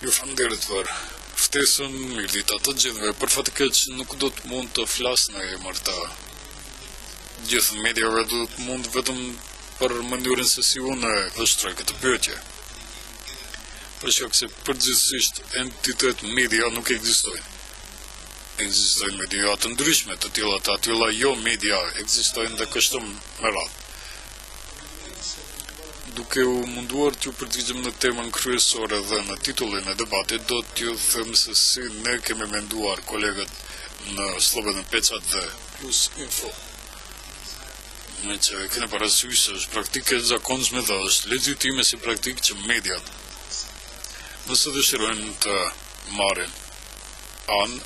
Ju falënderit për ftesën, mirëdita të gjithëve. Për fat të keq nuk do të mund të flas në emër të gjithë mediave, do të mund vetëm për mënyrën se si unë vështroj këtë pyetje. Për shkak se përgjithsisht entitet media nuk ekzistojnë. Ekzistojnë media të ndryshme, të tilla jo media ekzistojnë dhe kështu me radhë. Duke u munduar t'ju përgjigjem në temën kryesore dhe në titullin e debatit, do t'ju them se si ne kemi menduar kolegët në Slobodën Peçat dhe Plus Info. Me që kene parasysh se është praktike e zakonshme dhe është legjitime si praktikë që mediat, nëse dëshirojnë të marrin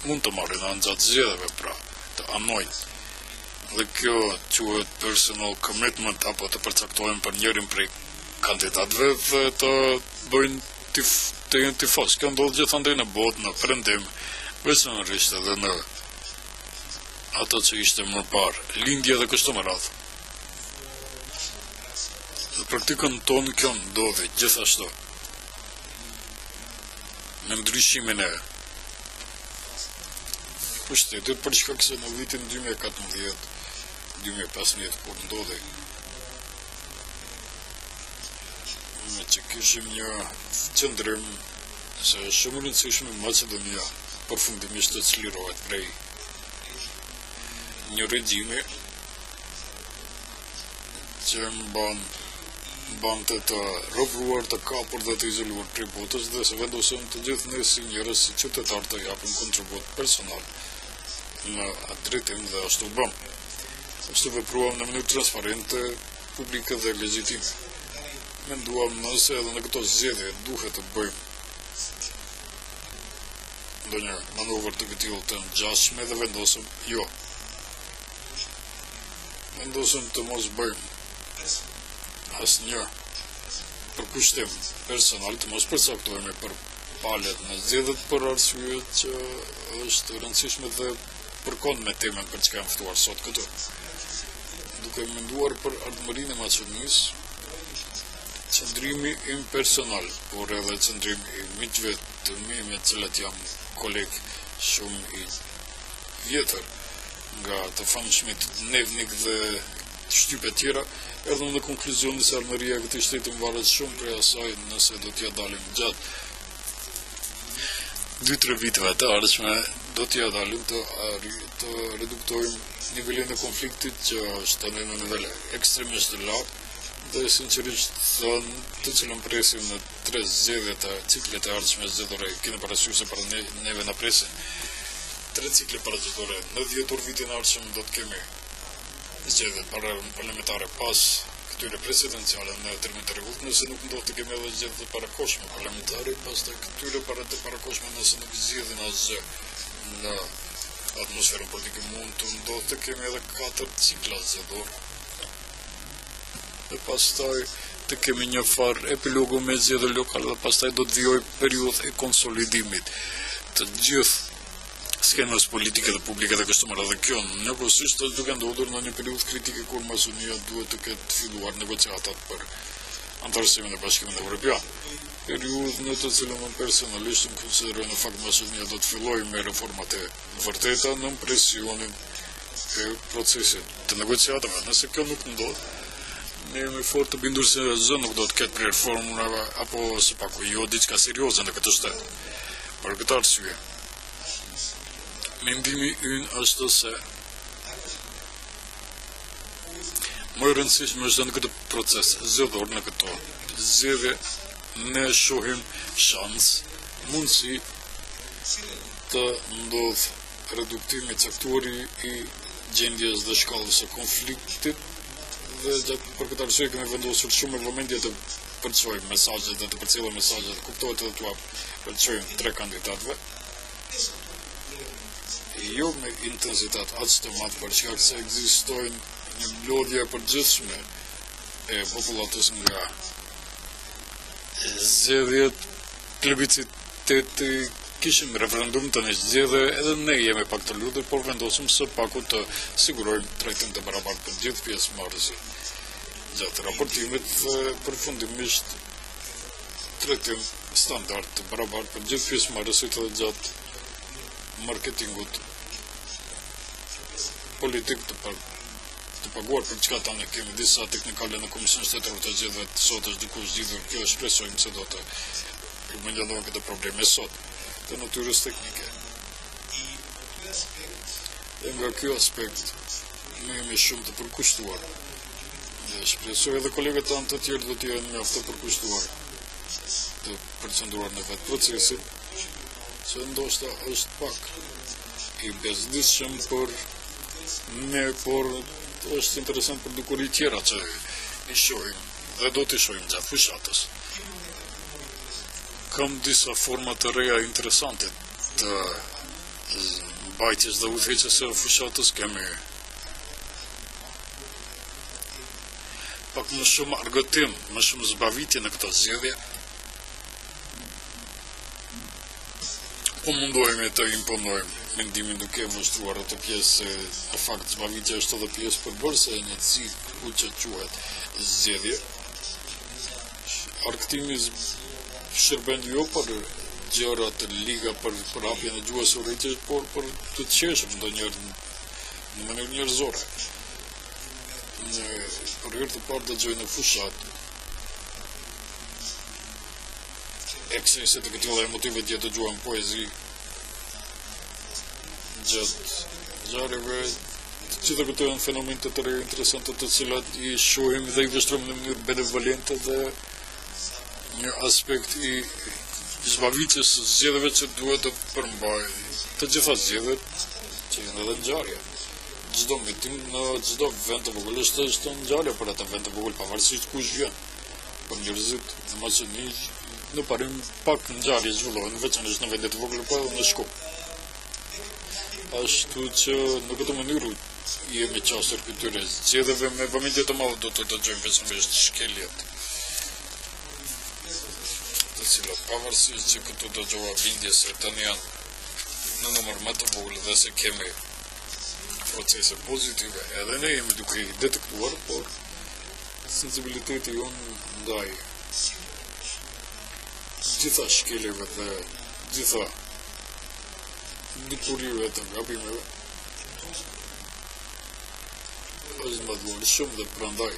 mund të marrin anë gjatë zgjedhjeve, pra, të anojnë. Dhe kjo quhet personal commitment apo të përcaktohen për njërin prej kandidatëve dhe të bëjnë të jenë tifoz. Kjo ndodh gjithandej në botë, në Perëndim, veçanërisht edhe në ato që ishte më parë, lindje dhe kështu me radhë. Në praktikën tonë kjo ndodhi gjithashtu. Me ndryshimin e pushtetit, për shkak se në vitin 2014-2015 kur ndodhi, me që kishim një qëndrim se shumë rëndësishme Maqedonia përfundimisht të çlirohet prej një regjimi që mbante të rrovuar, të kapur dhe të izoluar prej botës, dhe se vendosëm të gjithë ne si njerëz, si qytetar të japim kontribut personal në atë drejtim dhe ashtu bëm. Ashtu vepruam në mënyrë transparente, publike dhe legjitime. Menduam nëse edhe në këto zgjedhje duhet të bëjmë ndonjë manovër të këtillë të ngjashme dhe vendosëm jo. Vendosëm të mos bëjmë asnjë përkushtim personal, të mos përcaktohemi për palët në zgjedhjet për arsye që është rëndësishme dhe përkon me temën për çka jam ftuar sot këtu. Duke menduar për ardhmërinë e Maqedonisë, qëndrimi im personal, por edhe qëndrimi i miqve të mi me cilat jam koleg shumë i vjetër, nga të famshmit Nevnik dhe shtype tjera, erdhëm në konkluzion se armëria e këtij shteti varet shumë prej asaj nëse do t'ja dalim gjatë 2-3 viteve të ardhshme, do t'ja dalim të reduktojmë nivelin e konfliktit që është tani në nivel ekstremisht të lartë, dhe sinqerisht thënë të cilën presim në 3 zgjedhje të ciklet e ardhshme zgjedhore. Keni parasysh se para neve na presin 3 cikle parazgjidhore. Në 10 vitin e ardhshëm do të kemi zgjedhje parlamentare pas këtyre presidenciale në termin të rregullt, nëse nuk ndodh të kemi edhe zgjedhje të parakohshme parlamentare, pastaj këtyre të parakohshme nëse nuk zgjidhin asgjë në atmosferën politike, mund të ndodh të kemi edhe 4 cikla zgjedhore. Dhe pastaj të kemi një farë epilogu me zgjedhje lokale dhe pastaj do të vijojë periudhë e konsolidimit të gjithë skenës politike dhe publike dhe kështu me radhë. Kjo njëkohësisht është duke ndodhur në një periudhë kritike kur Maqedonia duhet të ketë filluar negociatat për antarësimin e Bashkimit Evropian. Periudhë në të cilën unë personalisht më konsideroj në fakt Maqedonia do të fillojë me reformat e vërteta në presionin e procesit të negociatave. Nëse kjo nuk ndodh, ne jemi fort të bindur se zë nuk do të ketë për reformave apo së paku jo diçka serioze në këtë shtet. Për këtë arsye, mendimi ynë është se më e rëndësishme është në këtë proces zgjedhor, në këto zgjedhje ne shohim shans, mundësi të ndodh reduktimi caktuar i gjendjes dhe shkallës së konfliktit, dhe për këtë arsye kemi vendosur shumë vëmendje të përçojmë mesazhet dhe të përcjellëm mesazhet, kuptohet edhe t'ua përçojmë 3 kandidatëve, jo me intensitet aq të madh për shkak se ekzistojnë një mblodhje e përgjithshme e popullatës nga zgjedhjet, plebisciteti, kishim referendum të një zgjedhje, edhe ne jemi pak të lutur, por vendosëm së paku të sigurojmë trajtim të barabartë për gjithë pjesëmarrësit gjatë raportimit dhe përfundimisht trajtim standard të barabartë për gjithë pjesëmarrësit edhe gjatë marketingut politik të paguar për çka tani kemi disa teknikale në Komisionin Shtetëror të Zgjedhjeve sot është dikush zgjidhur, kjo shpresojmë se do të përmendohen këto probleme sot të natyrës teknike. Dhe nga ky aspekt ne jemi shumë të përkushtuar. Dhe shpresoj edhe kolegët tanë të tjerë do të jenë mjaft të përkushtuar të përqendruar në vetë procesin, që ndoshta është pak i bezdisshëm për ne, por është interesant për dukuri tjera që i shohim dhe do të shohim gjatë fushatës. Kam disa forma të reja interesante të mbajtjes dhe udhëheqjes së fushatës. Kemi pak më shumë argëtim, më shumë zbavitje në këto zgjedhje. Po mundohemi të imponojmë mendimin duke vështruar atë pjesë se në fakt zbavitja është edhe pjesë përbërëse e një ciklu që quhet zgjedhje. Argëtimi shërben jo për gjëra të liga për hapjen e gjuhës së urrëties, por për të qeshur ndonjëherë në mënyrë njerëzore. Për herë të parë dëgjoj në fushat eksese të këtij lloji motive që dëgjuam poezi gjatë ngjarjeve. Të gjitha këto janë fenomen të tërë interesante të cilat i shohim dhe i vështrojmë në mënyrë benevolente dhe një aspekt i zbavitjes së zgjedhjeve që duhet të përmbajë të gjitha zgjedhjet që janë edhe ngjarje. Çdo miting në çdo vend të vogël është ngjarje për atë vend të vogël, pavarësisht kush vjen. Për njerëzit në Maqedoni në parim pak ngjarje zhvillohen, veçanërisht në vendet të vogla po edhe në Shkup. Ashtu që në këtë mënyrë jemi qasur këtyre zgjedhjeve me vëmendje të madhe do të dëgjojmë veçanërisht shkeljet, të cilat pavarësisht që këtu dëgjova bindje se tani janë në numër më të vogël dhe se kemi procese pozitive, edhe ne jemi duke i detektuar, por sensibiliteti jonë ndaj gjitha shkeljeve dhe gjitha dikurive të gabimeve është mbatuar shumë dhe prandaj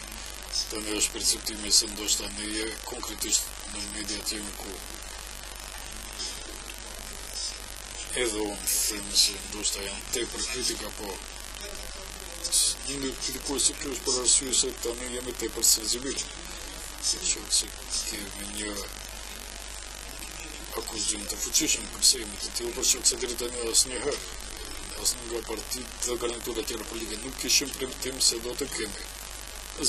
tani është perceptimi se ndoshta ne je konkretisht në mediat jemi ku edhe unë frimë se ndoshta janë tepër kritika, po një kritikuar se kjo është për arsye se tani jemi tepër sensibil. Se kemi një akuzim të fuqishëm përse jemi të tillë, por se deri tani asnjëherë asnjë nga partitë dhe garnitura tjera politike nuk kishim premtim se do të kemi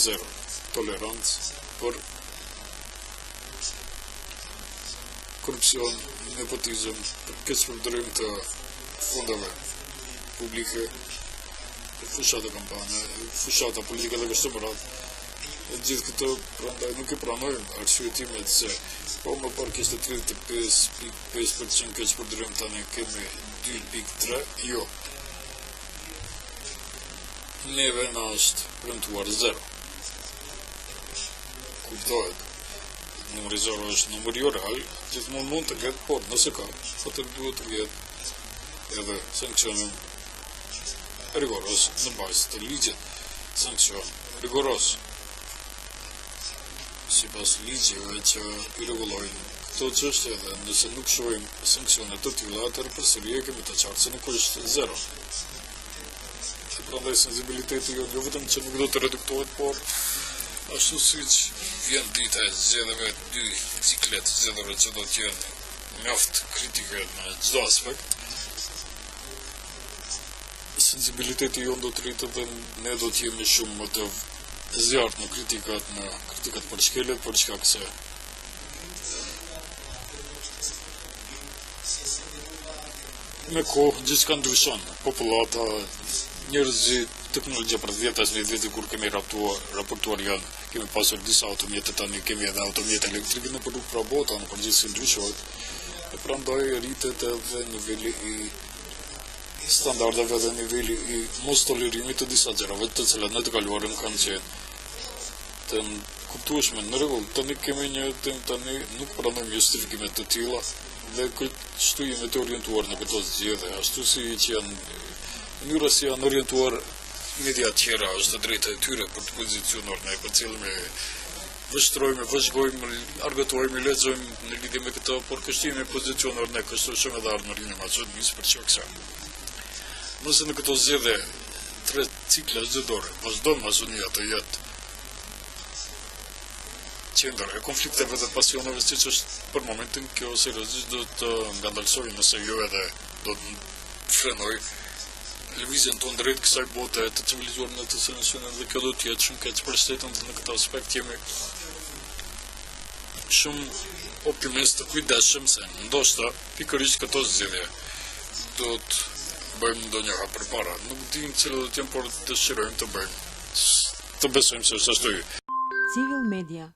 zero tolerancë për korrupsion, nepotizëm, për keqpërdërim të fondeve publike, fushata kampane, fushata politike dhe kështu me radhë. Gjithë këto prandaj nuk e pranojmë arsyetimet se po më parë kishte 35.5% keqpërdërim, tani kemi 2.3%, jo. Neve na është premtuar 0. Kuptohet, numri 0 është numër jo real, gjithmonë mund të ketë, por nëse ka, atëherë duhet të jetë edhe sankcione rigoros në bazë të ligjit, sankcion rigoros sipas ligjeve që i rregullojnë këto çështje, dhe nëse nuk shohim sanksione të tilla, atëherë përsëri kemi të qartë se nuk është 0. Prandaj sensibiliteti jo vetëm që nuk do të reduktohet, por ashtu siç vjen dita e zgjedhjeve, 2 ciklet zgjedhore që do të jenë mjaft kritike në çdo aspekt, sensibiliteti jonë do të rritet dhe ne do të jemi shumë më të zjarrt në kritikat për shkeljet, për shkak se me kohë gjithçka ndryshon. Popullata, njerëzit, teknologjia për 10-15 vjet kur kemi raportuar janë, kemi pasur disa automjete, tani kemi edhe automjete elektrike në rrugë, pra bota në përgjithësi ndryshohet. E prandaj rritet edhe niveli i standardeve dhe niveli i mos tolerimit të disa gjërave të cilat në të kaluarën kanë qenë të kuptueshme në rregull, tani kemi një tim tani nuk pranojmë justifikime të tilla dhe kështu jemi të orientuar në këto zgjedhje, ashtu si që janë mënyra si janë orientuar media të tjera, është drejta e tyre për të pozicionuar, ne përcjellemi vështrojmë, vëzhgojmë, argëtojmë, lexojmë në lidhje me këtë, por kështu jemi pozicionuar ne, kështu shumë edhe ardhmërinë e Maqedonisë për çka. Nëse në këto zgjedhje 3 cikla zgjedhore vazhdon Maqedonia të jetë qendër e konflikteve dhe pasioneve, siç është për momentin, kjo seriozisht do të ngandalsojë, nëse jo edhe do të frenojë lëvizjen tonë drejt kësaj bote të civilizuar në të cilën shënon, dhe kjo do të jetë shumë keq për shtetin, dhe në këtë aspekt jemi shumë optimist të kujdesshëm se ndoshta pikërisht këto zgjedhje do të bëjmë ndonjë hap përpara. Nuk dim cilë do të jenë, por dëshirojmë të bëjmë. Të besojmë se është ashtu. Civil Media